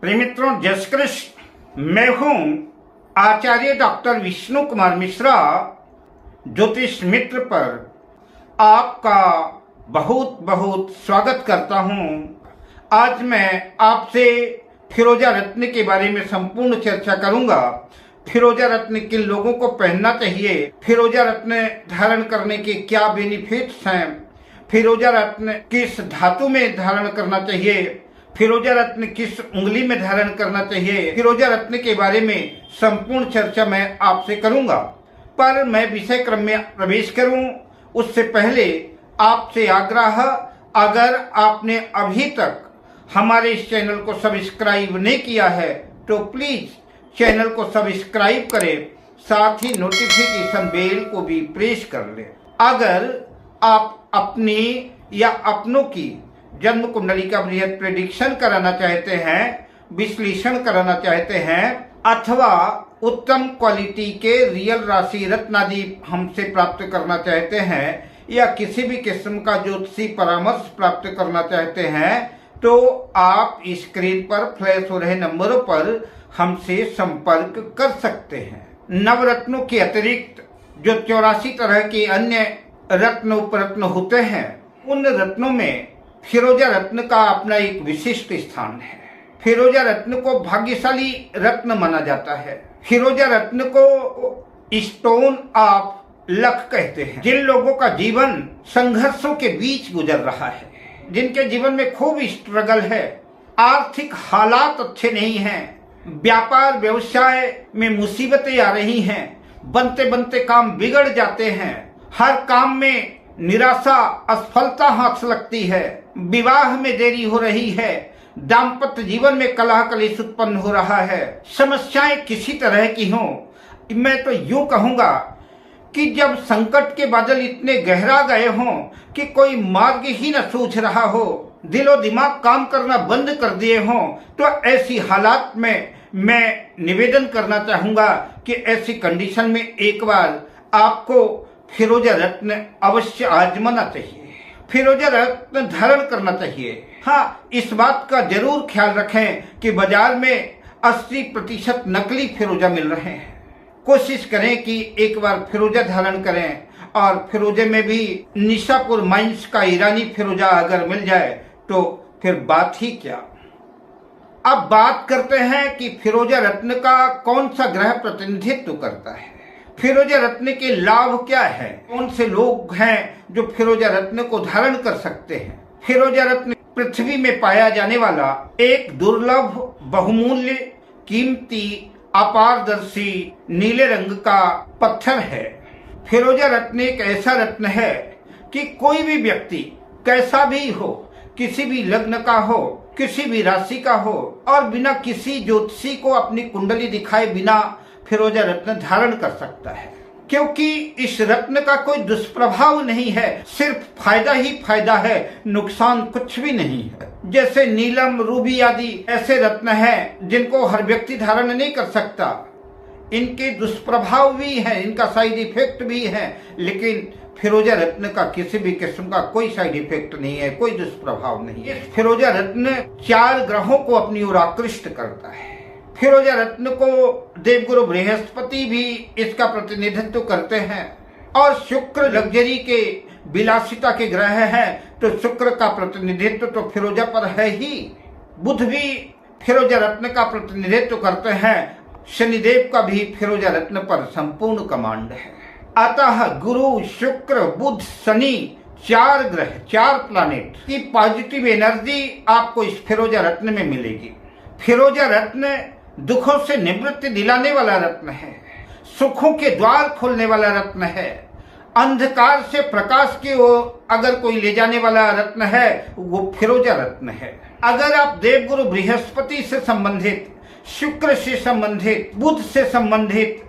प्रिय मित्रों, जय श्री कृष्ण। मैं हूं आचार्य डॉक्टर विष्णु कुमार मिश्रा। ज्योतिष मित्र पर आपका बहुत बहुत स्वागत करता हूं। आज मैं आपसे फिरोजा रत्न के बारे में संपूर्ण चर्चा करूंगा। फिरोजा रत्न किन लोगों को पहनना चाहिए, फिरोजा रत्न धारण करने के क्या बेनिफिट्स हैं, फिरोजा रत्न किस धातु में धारण करना चाहिए, फिरोजा रत्न किस उंगली में धारण करना चाहिए, फिरोजा रत्न के बारे में संपूर्ण चर्चा मैं आपसे करूंगा। पर मैं विषय क्रम में प्रवेश करूं उससे पहले आपसे आग्रह, अगर आपने अभी तक हमारे इस चैनल को सब्सक्राइब नहीं किया है तो प्लीज चैनल को सब्सक्राइब करें, साथ ही नोटिफिकेशन बेल को भी प्रेस कर लें। अगर आप अपनी या अपनों की जन्म कुंडली का बृहद प्रेडिक्शन कराना चाहते हैं, विश्लेषण कराना चाहते हैं, अथवा उत्तम क्वालिटी के रियल राशि रत्नादि हमसे प्राप्त करना चाहते हैं, या किसी भी किस्म का ज्योतिषी परामर्श प्राप्त करना चाहते हैं, तो आप स्क्रीन पर फ्लैश हो रहे नंबरों पर हमसे संपर्क कर सकते हैं। नवरत्नों के अतिरिक्त जो 84 तरह के अन्य रत्न उपरत्न होते हैं, उन रत्नों में फिरोजा रत्न का अपना एक विशिष्ट स्थान है। फिरोजा रत्न को भाग्यशाली रत्न माना जाता है। फिरोजा रत्न को स्टोन ऑफ लक कहते हैं। जिन लोगों का जीवन संघर्षों के बीच गुजर रहा है, जिनके जीवन में खूब स्ट्रगल है, आर्थिक हालात अच्छे नहीं हैं, व्यापार व्यवसाय में मुसीबतें आ रही हैं, बनते बनते काम बिगड़ जाते हैं, हर काम में निराशा असफलता हाथ लगती है, विवाह में देरी हो रही है, दाम्पत्य जीवन में कलह कलेश उत्पन्न हो रहा है, समस्याएं किसी तरह की हों, मैं तो यूं कहूंगा कि जब संकट के बादल इतने गहरा गए हों कि कोई मार्ग ही न सूझ रहा हो, दिलो दिमाग काम करना बंद कर दिए हों, तो ऐसी हालात में मैं निवेदन करना चाहूंगा कि ऐसी कंडीशन में एक बार आपको फिरोजा रत्न अवश्य आजमाना चाहिए, फिरोजा रत्न धारण करना चाहिए। हाँ, इस बात का जरूर ख्याल रखें कि बाजार में 80% नकली फिरोजा मिल रहे हैं। कोशिश करें कि एक बार फिरोजा धारण करें, और फिरोजे में भी निशापुर माइंस का ईरानी फिरोजा अगर मिल जाए तो फिर बात ही क्या। अब बात करते हैं कि फिरोजा रत्न का कौन सा ग्रह प्रतिनिधित्व करता है, फिरोजा रत्न के लाभ क्या है, कौन से लोग हैं जो फिरोजा रत्न को धारण कर सकते हैं। फिरोजा रत्न पृथ्वी में पाया जाने वाला एक दुर्लभ, बहुमूल्य, कीमती, अपारदर्शी नीले रंग का पत्थर है। फिरोजा रत्न एक ऐसा रत्न है कि कोई भी व्यक्ति कैसा भी हो, किसी भी लग्न का हो, किसी भी राशि का हो, और बिना किसी ज्योतिषी को अपनी कुंडली दिखाए बिना फिरोजा रत्न धारण कर सकता है, क्योंकि इस रत्न का कोई दुष्प्रभाव नहीं है, सिर्फ फायदा ही फायदा है, नुकसान कुछ भी नहीं है। जैसे नीलम, रूबी आदि ऐसे रत्न हैं जिनको हर व्यक्ति धारण नहीं कर सकता, इनके दुष्प्रभाव भी हैं, इनका साइड इफेक्ट भी है, लेकिन फिरोजा रत्न का किसी भी किस्म का कोई साइड इफेक्ट नहीं है, कोई दुष्प्रभाव नहीं है। इस फिरोजा रत्न 4 ग्रहों को अपनी ओर आकृष्ट करता है। फिरोजा रत्न को देवगुरु बृहस्पति भी इसका प्रतिनिधित्व करते हैं, और शुक्र लग्जरी के विलासिता के ग्रह है, तो शुक्र का प्रतिनिधित्व तो फिरोजा पर है ही। बुध भी फिरोजा रत्न का प्रतिनिधित्व करते हैं, शनिदेव का भी फिरोजा रत्न पर संपूर्ण कमांड है। अतः गुरु, शुक्र, बुध, शनि 4 ग्रह, 4 प्लैनेट की पॉजिटिव एनर्जी आपको इस फिरोजा रत्न में मिलेगी। फिरोजा रत्न दुखों से निवृत्ति दिलाने वाला रत्न है, सुखों के द्वार खोलने वाला रत्न है, अंधकार से प्रकाश की ओर अगर कोई ले जाने वाला रत्न है वो फिरोजा रत्न है। अगर आप देवगुरु बृहस्पति से संबंधित, शुक्र से संबंधित, बुध से संबंधित,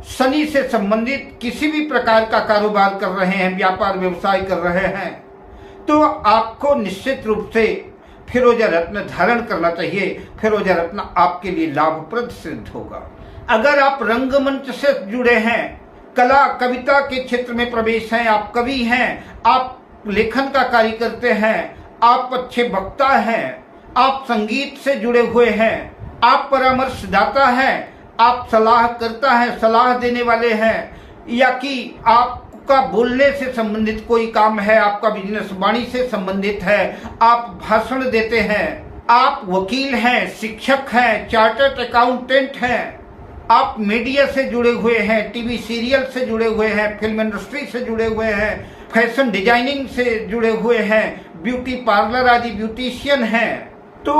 शनि से संबंधित किसी भी प्रकार का कारोबार कर रहे हैं, व्यापार व्यवसाय कर रहे हैं, तो आपको निश्चित रूप से फिरोजा रत्न धारण करना चाहिए। फिरोजा रत्न आपके लिए लाभप्रद सिद्ध होगा। अगर आप रंगमंच से जुड़े हैं, कला कविता के क्षेत्र में प्रवेश हैं, आप कवि हैं, आप लेखन का कार्य करते हैं, आप अच्छे वक्ता हैं, आप संगीत से जुड़े हुए हैं, आप परामर्शदाता हैं, आप सलाह करता है, सलाह देने वाले हैं, या कि आपका बोलने से संबंधित कोई काम है, आपका बिजनेस वाणी से संबंधित है, आप भाषण देते हैं, आप वकील हैं, शिक्षक हैं, चार्टर्ड अकाउंटेंट हैं, आप मीडिया से जुड़े हुए हैं, टीवी सीरियल से जुड़े हुए हैं, फिल्म इंडस्ट्री से जुड़े हुए हैं, फैशन डिजाइनिंग से जुड़े हुए हैं, ब्यूटी पार्लर आदि ब्यूटिशियन हैं, तो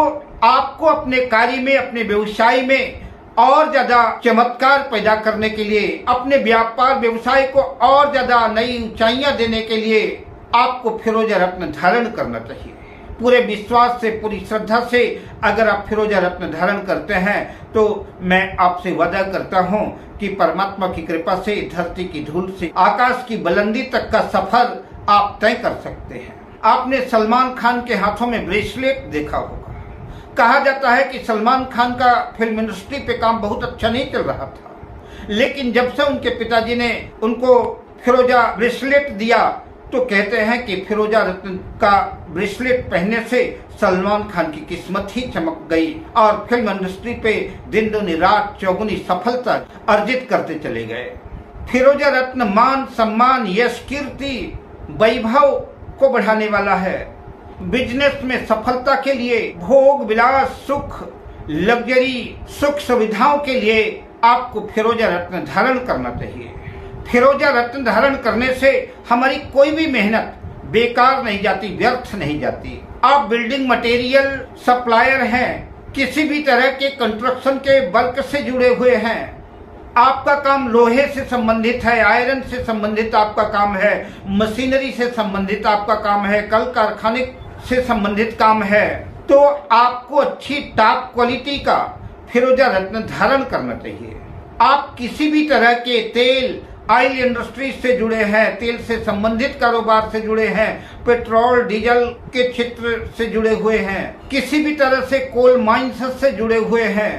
आपको अपने कार्य में, अपने व्यवसाय में और ज्यादा चमत्कार पैदा करने के लिए, अपने व्यापार व्यवसाय को और ज्यादा नई ऊंचाइयां देने के लिए आपको फिरोजा रत्न धारण करना चाहिए। पूरे विश्वास से, पूरी श्रद्धा से अगर आप फिरोजा रत्न धारण करते हैं तो मैं आपसे वादा करता हूं कि परमात्मा की कृपा से धरती की धूल से आकाश की बुलंदी तक का सफर आप तय कर सकते हैं। आपने सलमान खान के हाथों में ब्रेसलेट देखा होगा। कहा जाता है कि सलमान खान का फिल्म इंडस्ट्री पे काम बहुत अच्छा नहीं चल रहा था, लेकिन जब से उनके पिताजी ने उनको फिरोजा ब्रेसलेट दिया तो कहते हैं कि फिरोजा रत्न का ब्रेसलेट पहनने से सलमान खान की किस्मत ही चमक गई और फिल्म इंडस्ट्री पे दिन दुनी रात चौगुनी सफलता अर्जित करते चले गए। फिरोजा रत्न मान, सम्मान, यश, कीर्ति, वैभव को बढ़ाने वाला है। बिजनेस में सफलता के लिए, भोग विलास, सुख, लग्जरी, सुख सुविधाओं के लिए आपको फिरोजा रत्न धारण करना चाहिए। फिरोजा रत्न धारण करने से हमारी कोई भी मेहनत बेकार नहीं जाती, व्यर्थ नहीं जाती। आप बिल्डिंग मटेरियल सप्लायर हैं, किसी भी तरह के कंस्ट्रक्शन के वर्क से जुड़े हुए हैं, आपका काम लोहे से संबंधित है, आयरन से संबंधित आपका काम है, मशीनरी से संबंधित आपका काम है, कल कारखाने से संबंधित काम है, तो आपको अच्छी टॉप क्वालिटी का फिरोजा रत्न धारण करना चाहिए। आप किसी भी तरह के तेल, ऑयल इंडस्ट्री से जुड़े हैं, तेल से संबंधित कारोबार से जुड़े हैं, पेट्रोल डीजल के क्षेत्र से जुड़े हुए हैं, किसी भी तरह से कोल माइंस से जुड़े हुए हैं,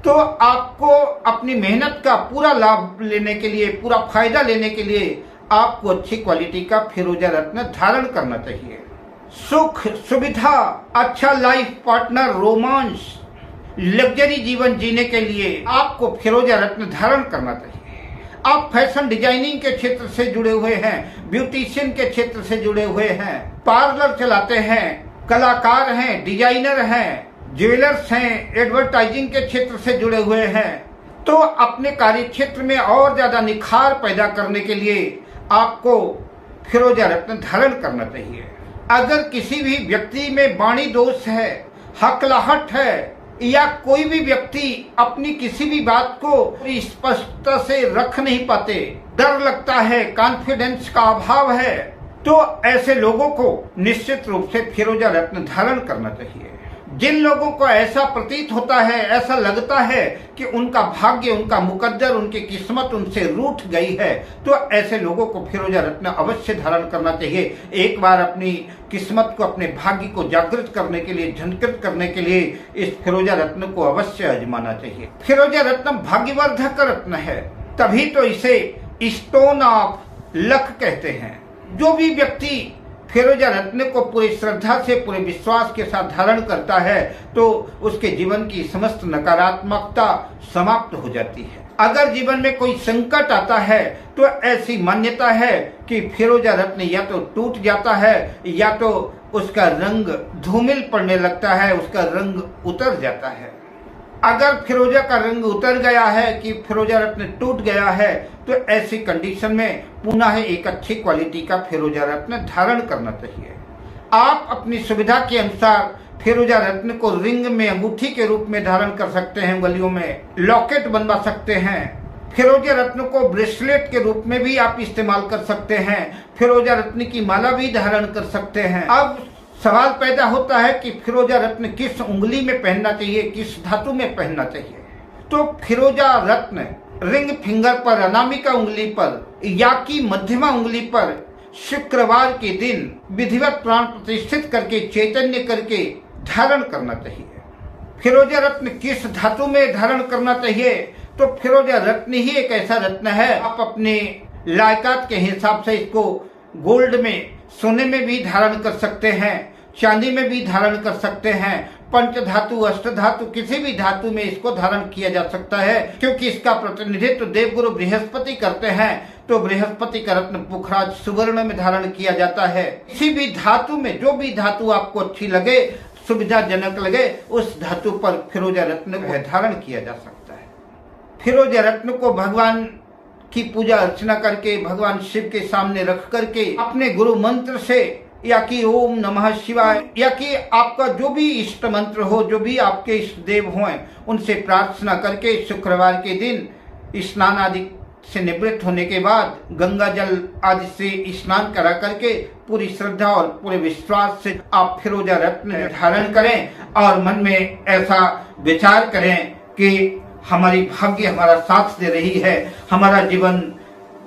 तो आपको अपनी मेहनत का पूरा लाभ लेने के लिए, पूरा फायदा लेने के लिए आपको अच्छी क्वालिटी का फिरोजा रत्न धारण करना चाहिए। सुख, सुविधा, अच्छा लाइफ पार्टनर, रोमांस, लग्जरी जीवन जीने के लिए आपको फिरोजा रत्न धारण करना चाहिए। आप फैशन डिजाइनिंग के क्षेत्र से जुड़े हुए हैं, ब्यूटिशियन के क्षेत्र से जुड़े हुए हैं, पार्लर चलाते हैं, कलाकार हैं, डिजाइनर हैं, ज्वेलर्स हैं, एडवर्टाइजिंग के क्षेत्र से जुड़े हुए हैं, तो अपने कार्य क्षेत्र में और ज्यादा निखार पैदा करने के लिए आपको फिरोजा रत्न धारण करना चाहिए। अगर किसी भी व्यक्ति में वाणी दोष है, हकलाहट है, या कोई भी व्यक्ति अपनी किसी भी बात को स्पष्टता से रख नहीं पाते, डर लगता है, कॉन्फिडेंस का अभाव है, तो ऐसे लोगों को निश्चित रूप से फिरोजा रत्न धारण करना चाहिए। जिन लोगों को ऐसा प्रतीत होता है, ऐसा लगता है कि उनका भाग्य, उनका मुकद्दर, उनकी किस्मत उनसे रूठ गई है, तो ऐसे लोगों को फिरोजा रत्न अवश्य धारण करना चाहिए। एक बार अपनी किस्मत को, अपने भाग्य को जागृत करने के लिए, झंकृत करने के लिए इस फिरोजा रत्न को अवश्य आजमाना चाहिए। फिरोजा रत्न भाग्यवर्धक रत्न है, तभी तो इसे स्टोन ऑफ लक कहते हैं। जो भी व्यक्ति फिरोजा रत्न को पूरी श्रद्धा से, पूरे विश्वास के साथ धारण करता है तो उसके जीवन की समस्त नकारात्मकता समाप्त हो जाती है। अगर जीवन में कोई संकट आता है तो ऐसी मान्यता है कि फिरोजा रत्न या तो टूट जाता है या तो उसका रंग धूमिल पड़ने लगता है, उसका रंग उतर जाता है। अगर फिरोजा का रंग उतर गया है, कि फिरोजा रत्न टूट गया है, तो ऐसी कंडीशन में पुनः एक अच्छी क्वालिटी का फिरोजा रत्न धारण करना चाहिए। आप अपनी सुविधा के अनुसार फिरोजा रत्न को रिंग में, अंगूठी के रूप में धारण कर सकते हैं, गलियों में लॉकेट बनवा सकते हैं। फिरोजा रत्न को ब्रेसलेट के रूप में भी आप इस्तेमाल कर सकते हैं, फिरोजा रत्न की माला भी धारण कर सकते हैं। अब सवाल पैदा होता है कि फिरोजा रत्न किस उंगली में पहनना चाहिए, किस धातु में पहनना चाहिए। तो फिरोजा रत्न रिंग फिंगर पर, अनामिका उंगली पर या की मध्यमा उंगली पर शुक्रवार के दिन विधिवत प्राण प्रतिष्ठित करके, चैतन्य करके धारण करना चाहिए। फिरोजा रत्न किस धातु में धारण करना चाहिए, तो फिरोजा रत्न ही एक ऐसा रत्न है, आप अपने लायकात के हिसाब से इसको गोल्ड में, सोने में भी धारण कर सकते हैं, चांदी में भी धारण कर सकते हैं, पंच धातु, अष्ट धातु, किसी भी धातु में इसको धारण किया जा सकता है, क्योंकि इसका प्रतिनिधित्व देवगुरु बृहस्पति करते हैं। तो बृहस्पति का रत्न पुखराज सुवर्ण में धारण किया जाता है। किसी भी धातु में जो भी धातु आपको अच्छी लगे, सुविधाजनक लगे, उस धातु पर फिरोजा रत्न को धारण किया जा सकता है। फिरोजा रत्न को भगवान की पूजा अर्चना करके, भगवान शिव के सामने रख करके, अपने गुरु मंत्र से, या कि ओम नमः शिवाय, या कि आपका जो भी इष्ट मंत्र हो, जो भी आपके इष्ट देव हों, उनसे प्रार्थना करके शुक्रवार के दिन स्नान आदि से निवृत्त होने के बाद गंगा जल आदि से स्नान करा करके पूरी श्रद्धा और पूरे विश्वास से आप फिरोजा रत्न धारण करें और मन में ऐसा विचार करें कि हमारी भाग्य हमारा साथ दे रही है, हमारा जीवन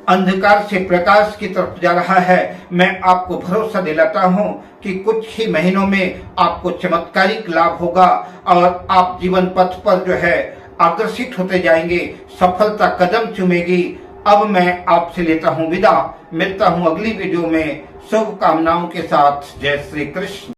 अंधकार से प्रकाश की तरफ जा रहा है। मैं आपको भरोसा दिलाता हूं कि कुछ ही महीनों में आपको चमत्कारिक लाभ होगा और आप जीवन पथ पर जो है अग्रसित होते जाएंगे, सफलता कदम चूमेगी। अब मैं आपसे लेता हूं विदा, मिलता हूं अगली वीडियो में शुभकामनाओं के साथ। जय श्री कृष्ण।